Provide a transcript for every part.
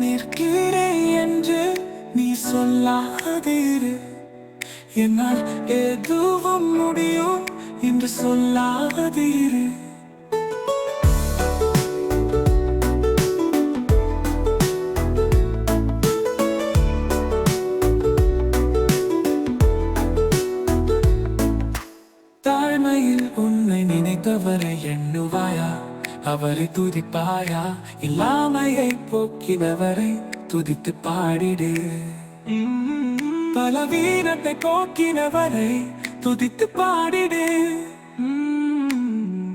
நிற்கிறேன் என்று நீ சொல்லாதீரு, என்னால் எதுவும் முடியும் என்று சொல்லாதீரு. தாழ்மையில் உன்னை நினைத்தவரை எண்ணுவாயா? அவரை துதிப்பாயா? இல்லாமையை போக்கினவரை துதித்து பாடிடு. பலவீனத்தை போக்கினவரை துதித்து பாடிடு.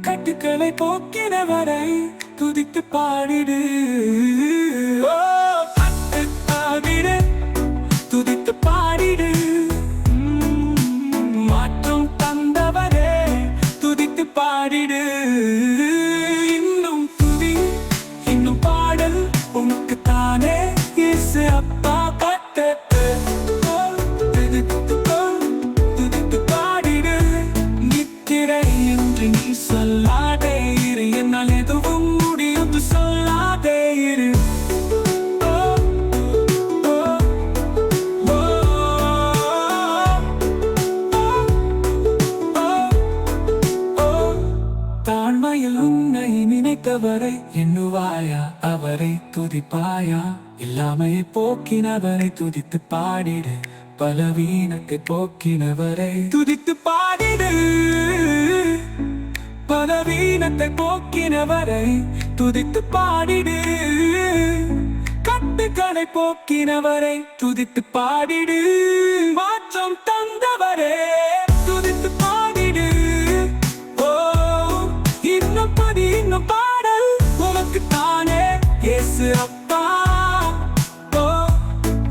கட்டுக்களை போக்கினவரை துதித்து பாடிடு. ஓ, பாடிடு, துதித்து பாடிடு. மாற்றம் தந்தவரே துதித்து பாடிடு. இன்னும் துதி, இன்னும் பாடல் உனக்குத்தானே இயேசு அப்பா. துதித்து பாடிடு. நிற்கிறேன் என்று நீ சொல்லாதே இரு, என்னால் எதுவும் முடியும் சொல்லாதே இரு. தாழ்மையில் உன்னை நினைத்தவரை எண்ணுவாயா? அவரை துதிப்பாயா? இல்லாமையை போக்கினவரை துதித்து பாடிடு. பலவீனத்தை போக்கினவரை துதித்து பாடிடு. பலவீனத்தை போக்கினவரை துதித்து பாடிடு. கட்டுக்களை போக்கினவரை துதித்து பாடிடு. மாற்றம் தந்தவரே துதித்து பாடிடு. ஓ, இன்னும் பதி, இன்னும் பாடல் உனக்குத்தானே இயேசு அப்பா. ஓ,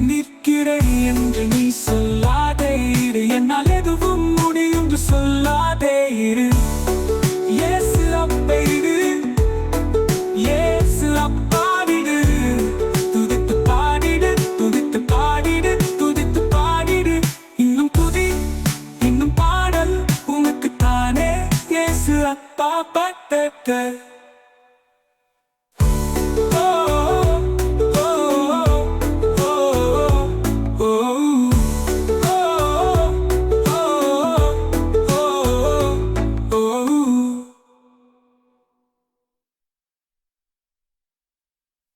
நிற்கிறேன் என்று நீ சொல்லாதே இரு, என்னால் எதுவும் முடியும் சொல்லாதே இரு. இயேசு அப்பா இரு, இயேசு அப்பாடிடு. துதித்து பாடிடு, துதித்து பாடிடு, துதித்து பாடிடு. இன்னும் துதி, இன்னும் பாடல் உனக்குத்தானே இயேசு அப்பா. பட்ட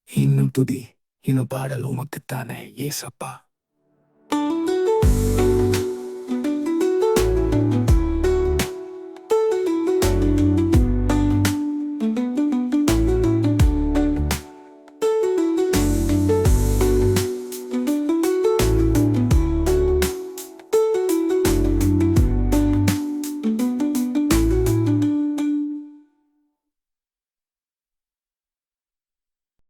இன்னும் துதி, இன்னும் பாடல் உமக்குத்தானே இயேசப்பா.